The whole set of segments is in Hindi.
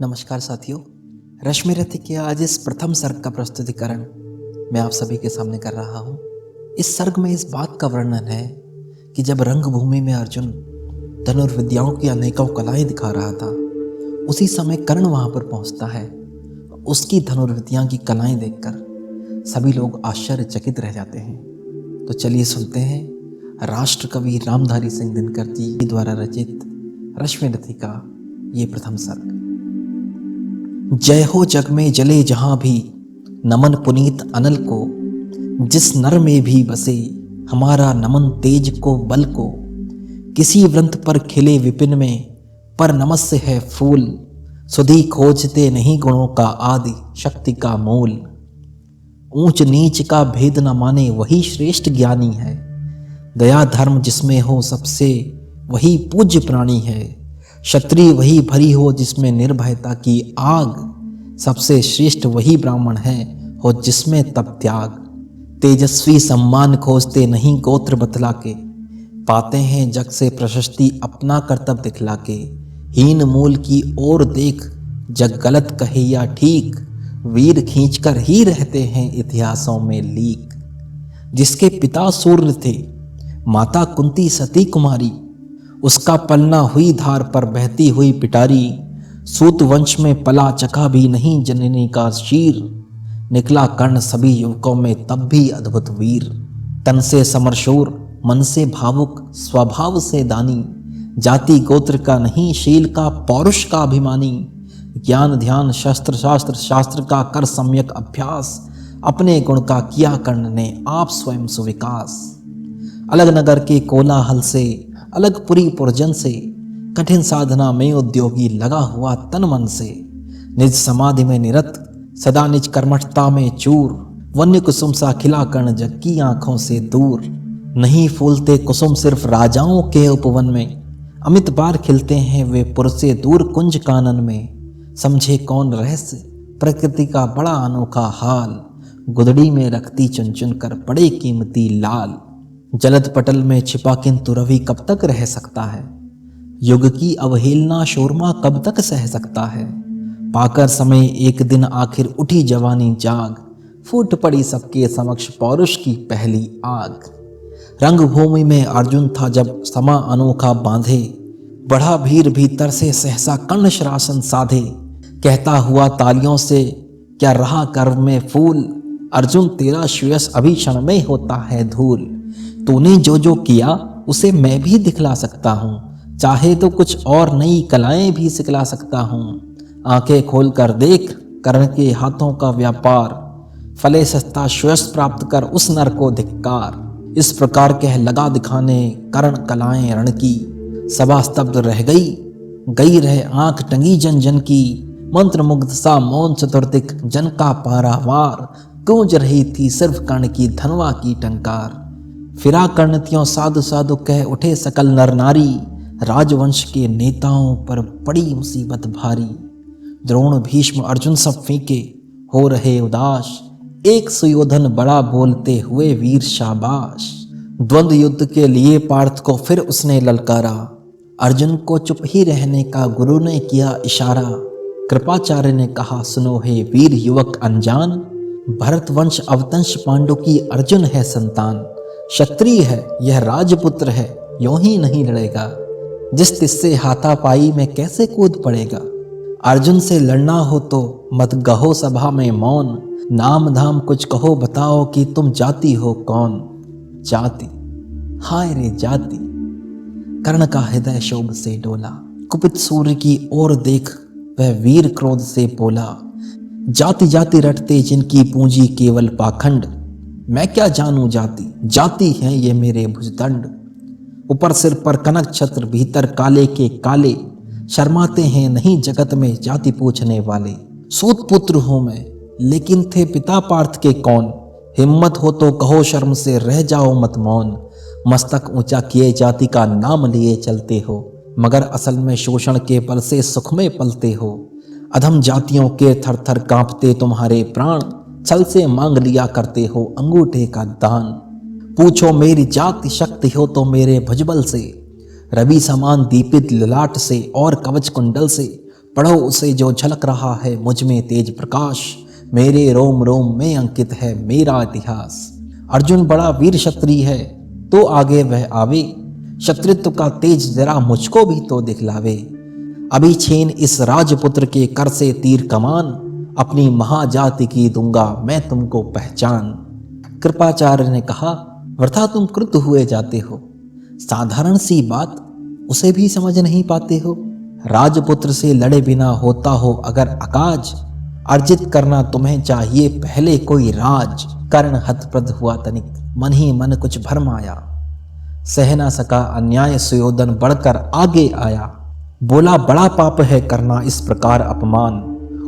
नमस्कार साथियों। रश्मि रथी के आज इस प्रथम सर्ग का प्रस्तुतिकरण मैं आप सभी के सामने कर रहा हूँ। इस सर्ग में इस बात का वर्णन है कि जब रंगभूमि में अर्जुन धनुर्विद्याओं की अनेकों कलाएं दिखा रहा था, उसी समय कर्ण वहां पर पहुंचता है। उसकी धनुर्विद्या की कलाएं देखकर सभी लोग आश्चर्यचकित रह जाते हैं। तो चलिए सुनते हैं राष्ट्र कवि रामधारी सिंह दिनकर जी द्वारा रचित रश्मि रथी का ये प्रथम सर्ग। जय हो जग में जले जहां भी, नमन पुनीत अनल को। जिस नर में भी बसे, हमारा नमन तेज को बल को। किसी व्रंत पर खिले विपिन में, पर नमस्य है फूल। सुधी खोजते नहीं गुणों का आदि, शक्ति का मूल। ऊंच नीच का भेद न माने, वही श्रेष्ठ ज्ञानी है। दया धर्म जिसमें हो सबसे, वही पूज्य प्राणी है। क्षत्रिय वही भरी हो जिसमें निर्भयता की आग। सबसे श्रेष्ठ वही ब्राह्मण है, हो जिसमें तप त्याग। तेजस्वी सम्मान खोजते नहीं गोत्र बतला के, पाते हैं जग से प्रशस्ति अपना कर्तव्य दिखला के। हीन मूल की ओर देख, जग गलत कहे या ठीक। वीर खींचकर ही रहते हैं इतिहासों में लीक। जिसके पिता सूर्य थे, माता कुंती सती कुमारी। उसका पलना हुई धार पर बहती हुई पिटारी। सूत वंश में पला चखा भी नहीं जननी का शीर। निकला कर्ण सभी युवकों में तब भी अद्भुत वीर। तन से समरशूर, मन से भावुक, स्वभाव से दानी। जाति गोत्र का नहीं, शील का पौरुष का अभिमानी। ज्ञान ध्यान शस्त्र शास्त्र, शास्त्र का कर सम्यक अभ्यास। अपने गुण का किया कर्ण ने आप स्वयं सुविकास। अलग नगर के कोलाहल से, अलग पुरी पुरजन से। कठिन साधना में उद्योगी लगा हुआ तन मन से। निज समाधि में निरत, सदा निज कर्मठता में चूर। वन्य कुसुम सा खिला कर्ण जग की आंखों से दूर। नहीं फूलते कुसुम सिर्फ राजाओं के उपवन में, अमित बार खिलते हैं वे पुर से दूर कुंज कानन में। समझे कौन रहस्य प्रकृति का बड़ा अनोखा हाल। गुदड़ी में रखती चुन चुन कर बड़े कीमती लाल। जलद पटल में छिपा किंतु रवि कब तक रह सकता है। युग की अवहेलना शोरमा कब तक सह सकता है। पाकर समय एक दिन आखिर उठी जवानी जाग। फूट पड़ी सबके समक्ष पौरुष की पहली आग। रंगभूमि में अर्जुन था जब समा अनोखा बांधे। बढ़ा भीर भीतर से सहसा कर्ण शरासन साधे। कहता हुआ तालियों से, क्या रहा कर्व में फूल। अर्जुन तेरा श्रेयस अभी क्षण में होता है धूल। तूने जो जो किया उसे मैं भी दिखला सकता हूँ। चाहे तो कुछ और नई कलाएं भी सिखला सकता हूँ। आंखें खोल कर देख, कर्ण के हाथों का व्यापार। फले सस्ता श्रेयस प्राप्त कर उस नर को धिक्कार। इस प्रकार कह लगा दिखाने कर्ण कलाएं रण की। सभा स्तब्ध रह गई रह आंख टंगी जन जन की। मंत्र मुग्ध सा मौन चतुर्दिक, जन का पारावार। गूंज रही थी सिर्फ कर्ण की धनवा की टंकार। फिरा कर्ण त्यों साधु साधु कह उठे सकल नर नारी। राजवंश के नेताओं पर बड़ी मुसीबत भारी। द्रोण भीष्म अर्जुन सब फीके, हो रहे उदास। एक सुयोधन बड़ा बोलते हुए वीर शाबाश। द्वंद्व युद्ध के लिए पार्थ को फिर उसने ललकारा। अर्जुन को चुप ही रहने का गुरु ने किया इशारा। कृपाचार्य ने कहा, सुनो हे वीर युवक अनजान। भरतवंश अवतंश पांडु की अर्जुन है संतान। क्षत्रिय है यह राजपुत्र है, यूं ही नहीं लड़ेगा। जिस तिससे हाथापाई में कैसे कूद पड़ेगा। अर्जुन से लड़ना हो तो मत गहो सभा में मौन। नाम धाम कुछ कहो बताओ कि तुम जाति हो कौन। जाति, हाय रे जाति। कर्ण का हृदय शोभ से डोला। कुपित सूर्य की ओर देख वह वीर क्रोध से बोला। जाति जाति रटते जिनकी पूंजी केवल पाखंड। मैं क्या जानूं जाति, जाति है ये मेरे भुजदंड। ऊपर सिर पर कनक छत्र, भीतर काले के काले। शर्माते हैं नहीं जगत में जाति पूछने वाले। सूत पुत्र हूं मैं, लेकिन थे पिता पार्थ के कौन। हिम्मत हो तो कहो शर्म से रह जाओ मत मौन। मस्तक ऊंचा किए जाति का नाम लिए चलते हो, मगर असल में शोषण के बल से सुख में पलते हो। अधम जातियों के थर थर कांपते तुम्हारे प्राण। छल से मांग लिया करते हो अंगूठे का दान। पूछो मेरी जाति शक्ति हो तो मेरे भुजबल से। रवि समान दीपित ललाट से और कवच कुंडल से। पढ़ो उसे जो झलक रहा है मुझ में तेज प्रकाश, मेरे रोम रोम में अंकित है मेरा इतिहास। अर्जुन बड़ा वीर क्षत्रिय है, तो आगे वह आवे, क्षत्रित्व का तेज जरा मुझको भी तो दिखलावे। अभी छीन इस राजपुत्र के कर से तीर कमान, अपनी महाजाति की दूंगा मैं तुमको पहचान। कृपाचार्य ने कहा, वृथा तुम क्रुद्ध हुए जाते हो, साधारण सी बात उसे भी समझ नहीं पाते हो। राजपुत्र से लड़े बिना होता हो अगर अकाज, अर्जित करना तुम्हें चाहिए पहले कोई राज। कर्ण हतप्रद हुआ तनिक, मन ही मन कुछ भरम आया, सह ना सका अन्याय सुयोधन बढ़कर आगे आया। बोला, बड़ा पाप है करना इस प्रकार अपमान,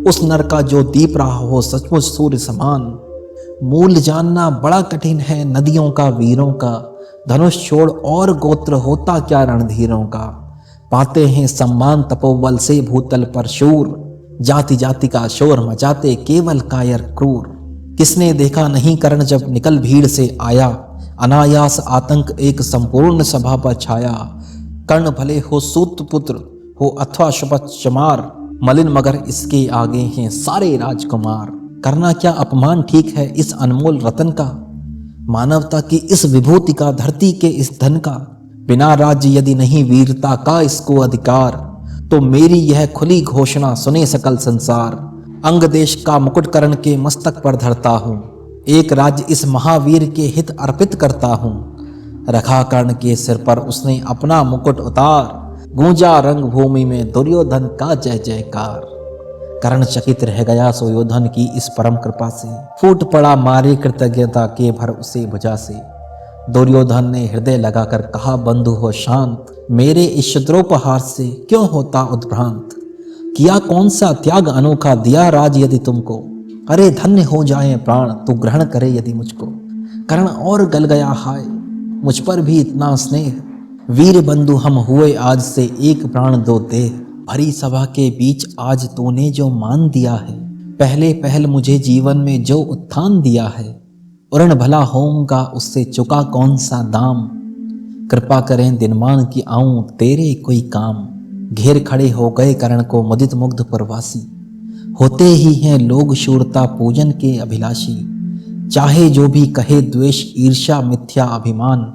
उस नर का जो दीप रहा हो सचमुच सूर्य समान। मूल जानना बड़ा कठिन है नदियों का वीरों का, धनुष छोड़ और गोत्र होता क्या रणधीरों का। पाते हैं सम्मान तपोबल से भूतल पर शूर, जाति जाति का शोर मचाते केवल कायर क्रूर। किसने देखा नहीं कर्ण जब निकल भीड़ से आया, अनायास आतंक एक संपूर्ण सभा पर छाया। कर्ण भले हो सूत पुत्र हो अथवा शपथ चमार, मलिन मगर इसके आगे हैं सारे राजकुमार। करना क्या अपमान ठीक है इस अनमोल रतन का, मानवता की इस विभूति का, धरती के इस धन का। बिना राज्य यदि नहीं वीरता का इसको अधिकार, तो मेरी यह खुली घोषणा सुने सकल संसार। अंग देश का मुकुट कर्ण के मस्तक पर धरता हूँ, एक राज्य इस महावीर के हित अर्पित करता हूँ। रखा कर्ण के सिर पर उसने अपना मुकुट उतार, गूंजा रंग भूमि में दुर्योधन का जय जयकार। कर्ण चकित रह गया सुयोधन की इस परम कृपा से, फूट पड़ा मारे कृतज्ञता के भर उसे भुजा से। दुर्योधन ने हृदय लगाकर कहा, बंधु हो शांत, मेरे इस शत्रुपहार से क्यों होता उद्भ्रांत। किया कौन सा त्याग अनोखा, दिया राज यदि तुमको, अरे धन्य हो जाए प्राण तू ग्रहण करे यदि मुझको। कर्ण और गल गया, हाय मुझ पर भी इतना स्नेह, वीर बंधु हम हुए आज से एक प्राण दो देह। भरी सभा के बीच आज तूने जो मान दिया है, पहले पहल मुझे जीवन में जो उत्थान दिया है। उरण भला होऊंगा उससे चुका कौन सा दाम, कृपा करें दिनमान की आऊं तेरे कोई काम। घेर खड़े हो गए कर्ण को मुदित मुग्ध प्रवासी, होते ही हैं लोग शूरता पूजन के अभिलाषी। चाहे जो भी कहे द्वेष ईर्ष्या मिथ्या अभिमान,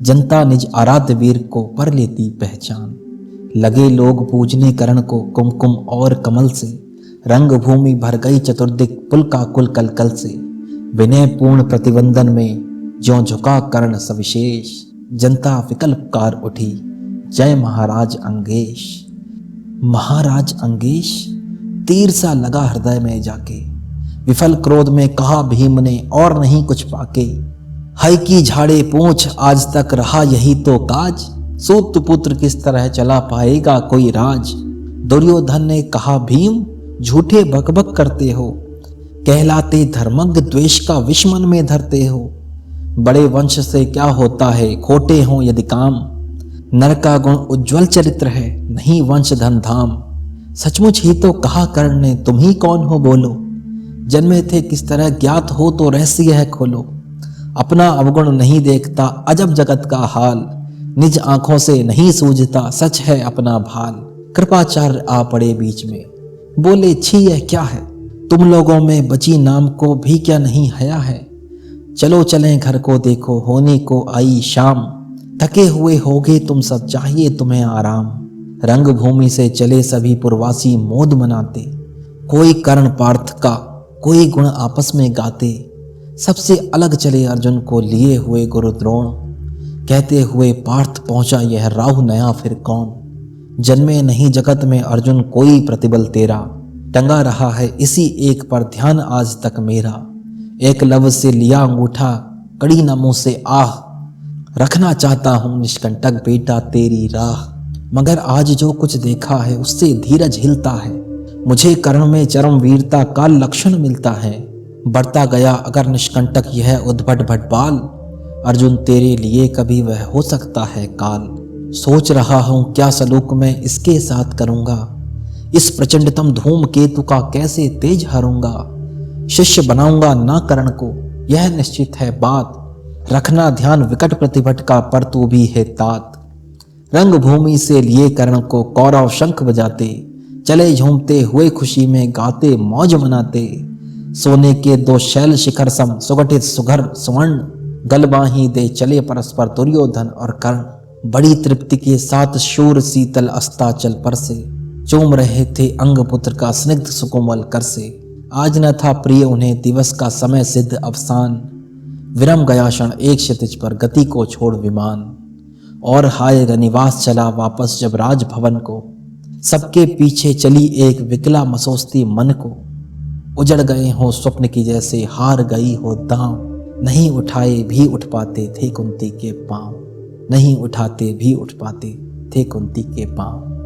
जनता निज आराध्य वीर को पर लेती पहचान। लगे लोग पूजने कर्ण को कुमकुम और कमल से, रंग भूमि भर गई चतुर्दिक पुल का कुल कलकल से। विनय पूर्ण प्रतिबंधन में ज्यों झुका कर्ण सविशेष, जनता विकल पुकार उठी जय महाराज अंगेश। महाराज अंगेश, तीर सा लगा हृदय में जाके, विफल क्रोध में कहा भीम ने और नहीं कुछ पाके। हय की झाड़े पूछ आज तक रहा यही तो काज, सूत पुत्र किस तरह चला पाएगा कोई राज। दुर्योधन ने कहा, भीम झूठे बकबक करते हो, कहलाते धर्मज्ञ द्वेष का विष मन में धरते हो। बड़े वंश से क्या होता है खोटे हो यदि काम, नर का गुण उज्ज्वल चरित्र है नहीं वंश धन धाम। सचमुच ही तो कहा कर्ण ने, तुम ही कौन हो बोलो, जन्मे थे किस तरह ज्ञात हो तो रहस्य है खोलो। अपना अवगुण नहीं देखता अजब जगत का हाल, निज आंखों से नहीं सूझता सच है अपना भाल। कृपाचार्य आ पड़े बीच में, बोले, छी यह क्या है, तुम लोगों में बची नाम को भी क्या नहीं हया है। चलो चलें घर को देखो होने को आई शाम, थके हुए होगे तुम सब चाहिए तुम्हें आराम। रंग भूमि से चले सभी पुरवासी मोद मनाते, कोई कर्ण पार्थ का कोई गुण आपस में गाते। सबसे अलग चले अर्जुन को लिए हुए गुरु द्रोण, कहते हुए पार्थ पहुंचा यह राहु नया फिर कौन। जन्मे नहीं जगत में अर्जुन कोई प्रतिबल तेरा, टंगा रहा है इसी एक पर ध्यान आज तक मेरा। एक लव से लिया अंगूठा कड़ी न मुंह से आह, रखना चाहता हूं निष्कंटक बेटा तेरी राह। मगर आज जो कुछ देखा है उससे धीरज हिलता है, मुझे कर्ण में चरम वीरता का लक्षण मिलता है। बढ़ता गया अगर निष्कंटक यह उद्भट भटबाल, अर्जुन तेरे लिए कभी वह हो सकता है काल। सोच रहा हूं क्या सलूक मैं इसके साथ करूंगा, इस प्रचंडतम धूम केतु का कैसे तेज हरूंगा। शिष्य बनाऊंगा ना कर्ण को यह निश्चित है बात, रखना ध्यान विकट प्रतिभट का पर तू भी है तात। रंग भूमि से लिए कर्ण को कौरव शंख बजाते, चले झूमते हुए खुशी में गाते मौज मनाते, सोने के दो शैल शिखर सम सुगठित सुघर स्वर्ण, गलबाही दे चले परस्पर दुर्योधन और कर्ण। बड़ी तृप्ति के साथ शूर शीतल अस्ताचल पर से, चूम रहे थे अंग पुत्र का स्निग्ध सुकोमल कर से। आज न था प्रिय उन्हें दिवस का समय सिद्ध अवसान, विरम गया क्षण एक क्षितिज पर गति को छोड़ विमान। और हाय रनिवास चला वापस जब राजभवन को, सबके पीछे चली एक विकला मसोस्ती मन को। उजड़ गए हो स्वप्न की जैसे हार गई हो दांव, नहीं उठाए भी उठ पाते थे कुंती के पांव, नहीं उठाते भी उठ पाते थे कुंती के पांव।